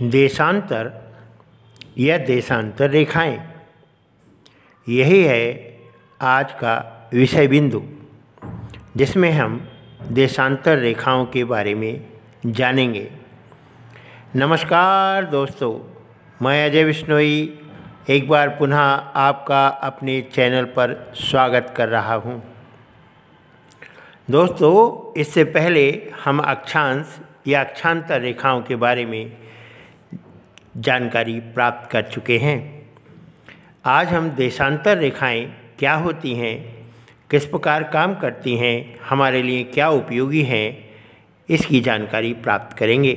देशांतर या देशांतर रेखाएं, यही है आज का विषय बिंदु, जिसमें हम देशांतर रेखाओं के बारे में जानेंगे। नमस्कार दोस्तों, मैं अजय बिश्नोई एक बार पुनः आपका अपने चैनल पर स्वागत कर रहा हूं। दोस्तों, इससे पहले हम अक्षांश या अक्षांतर रेखाओं के बारे में जानकारी प्राप्त कर चुके हैं। आज हम देशांतर रेखाएं क्या होती हैं, किस प्रकार काम करती हैं, हमारे लिए क्या उपयोगी हैं, इसकी जानकारी प्राप्त करेंगे।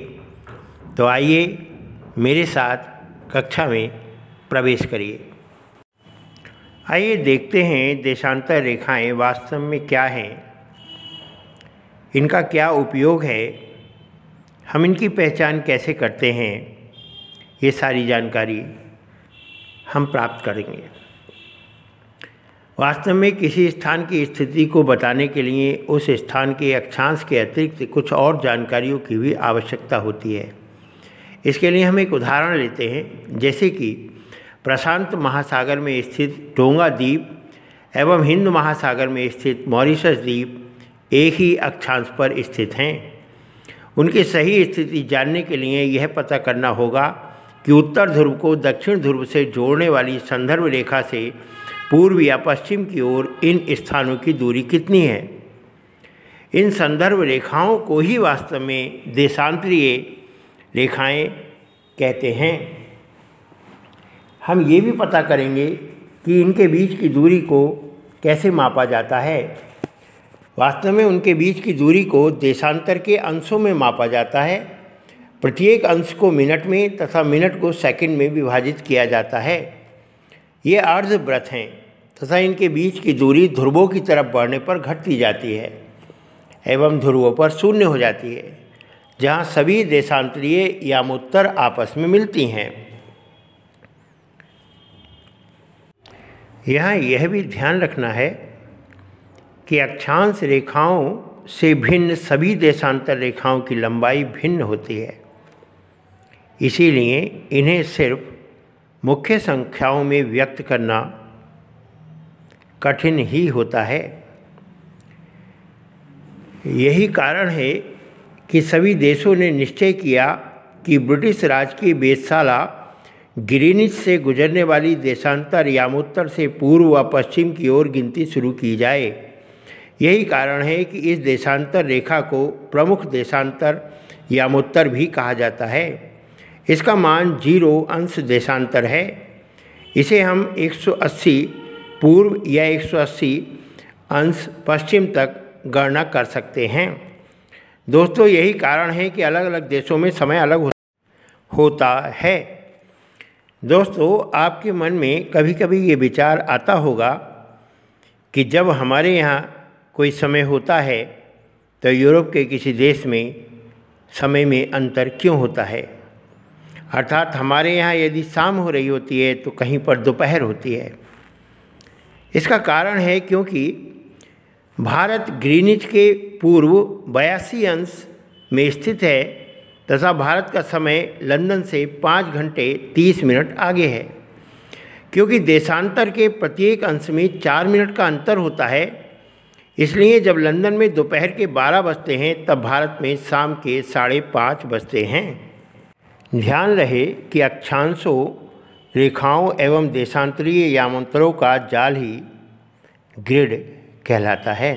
तो आइए मेरे साथ कक्षा में प्रवेश करिए। आइए देखते हैं देशांतर रेखाएं वास्तव में क्या हैं, इनका क्या उपयोग है, हम इनकी पहचान कैसे करते हैं, ये सारी जानकारी हम प्राप्त करेंगे। वास्तव में किसी स्थान की स्थिति को बताने के लिए उस स्थान के अक्षांश के अतिरिक्त कुछ और जानकारियों की भी आवश्यकता होती है। इसके लिए हम एक उदाहरण लेते हैं, जैसे कि प्रशांत महासागर में स्थित टोंगा द्वीप एवं हिंद महासागर में स्थित मॉरिशस द्वीप एक ही अक्षांश पर स्थित हैं। उनकी सही स्थिति जानने के लिए यह पता करना होगा कि उत्तर ध्रुव को दक्षिण ध्रुव से जोड़ने वाली संदर्भ रेखा से पूर्व या पश्चिम की ओर इन स्थानों की दूरी कितनी है। इन संदर्भ रेखाओं को ही वास्तव में देशांतरीय रेखाएं कहते हैं। हम ये भी पता करेंगे कि इनके बीच की दूरी को कैसे मापा जाता है। वास्तव में उनके बीच की दूरी को देशांतर के अंशों में मापा जाता है। प्रत्येक अंश को मिनट में तथा मिनट को सेकंड में विभाजित किया जाता है। ये अर्धवृत्त हैं तथा इनके बीच की दूरी ध्रुवों की तरफ बढ़ने पर घटती जाती है एवं ध्रुवों पर शून्य हो जाती है, जहाँ सभी देशांतरीय यामोत्तर आपस में मिलती हैं। यहाँ यह भी ध्यान रखना है कि अक्षांश रेखाओं से भिन्न सभी देशांतर रेखाओं की लंबाई भिन्न होती है। इसीलिए इन्हें सिर्फ मुख्य संख्याओं में व्यक्त करना कठिन ही होता है। यही कारण है कि सभी देशों ने निश्चय किया कि ब्रिटिश राज की वेधशाला ग्रीनिच से गुजरने वाली देशांतर यामोत्तर से पूर्व व पश्चिम की ओर गिनती शुरू की जाए। यही कारण है कि इस देशांतर रेखा को प्रमुख देशांतर यामोत्तर भी कहा जाता है। इसका मान 0 अंश देशांतर है। इसे हम 180 पूर्व या 180 अंश पश्चिम तक गणना कर सकते हैं। दोस्तों, यही कारण है कि अलग अलग देशों में समय अलग होता है। दोस्तों, आपके मन में कभी कभी ये विचार आता होगा कि जब हमारे यहाँ कोई समय होता है तो यूरोप के किसी देश में समय में अंतर क्यों होता है। अर्थात हमारे यहाँ यदि शाम हो रही होती है तो कहीं पर दोपहर होती है। इसका कारण है क्योंकि भारत ग्रीनिच के पूर्व 82 अंश में स्थित है तथा भारत का समय लंदन से 5 घंटे 30 मिनट आगे है। क्योंकि देशांतर के प्रत्येक अंश में 4 मिनट का अंतर होता है, इसलिए जब लंदन में दोपहर के 12 बजते हैं तब भारत में शाम के 5:30 बजते हैं। ध्यान रहे कि अक्षांशों, रेखाओं एवं देशांतरीय यामोत्तरों का जाल ही ग्रिड कहलाता है।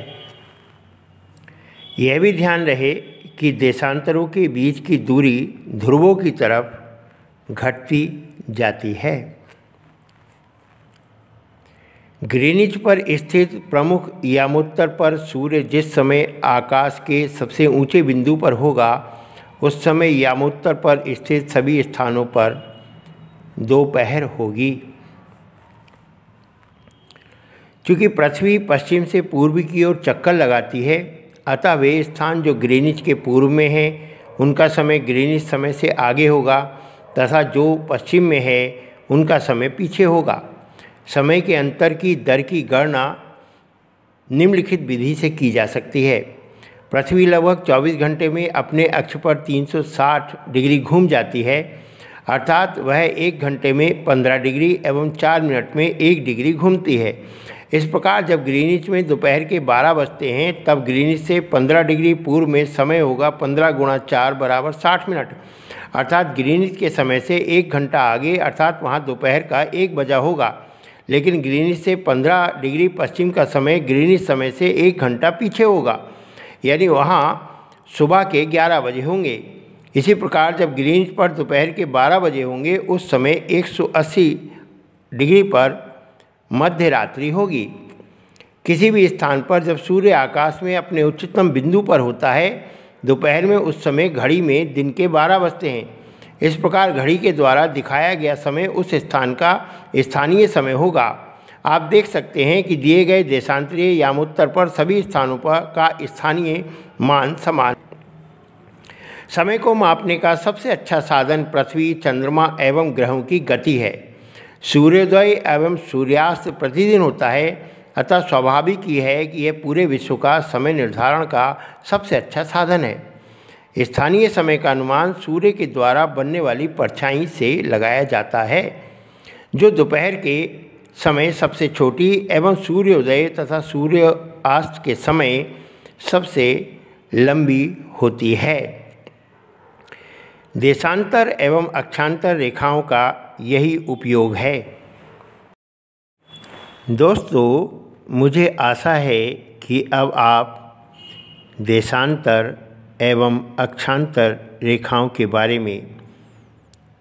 यह भी ध्यान रहे कि देशांतरों के बीच की दूरी ध्रुवों की तरफ घटती जाती है। ग्रीनिच पर स्थित प्रमुख यामोत्तर पर सूर्य जिस समय आकाश के सबसे ऊंचे बिंदु पर होगा, उस समय यामोत्तर पर स्थित सभी स्थानों पर दोपहर होगी। चूँकि पृथ्वी पश्चिम से पूर्व की ओर चक्कर लगाती है, अतः वे स्थान जो ग्रीनिच के पूर्व में हैं उनका समय ग्रीनिच समय से आगे होगा तथा जो पश्चिम में है उनका समय पीछे होगा। समय के अंतर की दर की गणना निम्नलिखित विधि से की जा सकती है। पृथ्वी लगभग 24 घंटे में अपने अक्ष पर 360 डिग्री घूम जाती है अर्थात वह 1 घंटे में 15 डिग्री एवं 4 मिनट में 1 डिग्री घूमती है। इस प्रकार जब ग्रीनिच में दोपहर के 12 बजते हैं तब ग्रीनिच से 15 डिग्री पूर्व में समय होगा 15 गुणा 4 बराबर 60 मिनट, अर्थात ग्रीनिच के समय से 1 घंटा आगे, अर्थात वहाँ दोपहर का 1 बजा होगा। लेकिन ग्रीनिच से 15 डिग्री पश्चिम का समय ग्रीनिच समय से 1 घंटा पीछे होगा, यानी वहाँ सुबह के 11 बजे होंगे। इसी प्रकार जब ग्रीनिच पर दोपहर के 12 बजे होंगे उस समय 180 डिग्री पर मध्य रात्रि होगी। किसी भी स्थान पर जब सूर्य आकाश में अपने उच्चतम बिंदु पर होता है दोपहर में, उस समय घड़ी में दिन के 12 बजते हैं। इस प्रकार घड़ी के द्वारा दिखाया गया समय उस स्थान का स्थानीय समय होगा। आप देख सकते हैं कि दिए गए देशांतरीय यामोत्तर पर सभी स्थानों पर का स्थानीय मान समान। समय को मापने का सबसे अच्छा साधन पृथ्वी, चंद्रमा एवं ग्रहों की गति है। सूर्योदय एवं सूर्यास्त प्रतिदिन होता है, अतः स्वाभाविक ही है कि यह पूरे विश्व का समय निर्धारण का सबसे अच्छा साधन है। स्थानीय समय का अनुमान सूर्य के द्वारा बनने वाली परछाई से लगाया जाता है, जो दोपहर के समय सबसे छोटी एवं सूर्योदय तथा सूर्यास्त के समय सबसे लंबी होती है। देशांतर एवं अक्षांतर रेखाओं का यही उपयोग है। दोस्तों, मुझे आशा है कि अब आप देशांतर एवं अक्षांतर रेखाओं के बारे में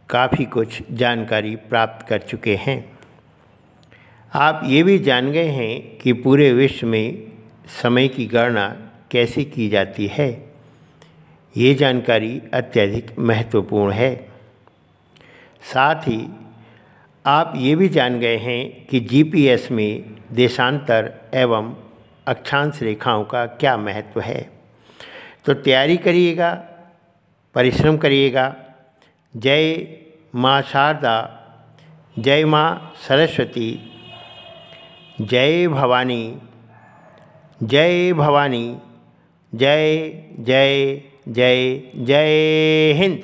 काफ़ी कुछ जानकारी प्राप्त कर चुके हैं। आप ये भी जान गए हैं कि पूरे विश्व में समय की गणना कैसे की जाती है। ये जानकारी अत्यधिक महत्वपूर्ण है। साथ ही आप ये भी जान गए हैं कि जीपीएस में देशांतर एवं अक्षांश रेखाओं का क्या महत्व है। तो तैयारी करिएगा, परिश्रम करिएगा। जय माँ शारदा, जय माँ सरस्वती, जय भवानी, जय भवानी, जय जय जय जय हिंद।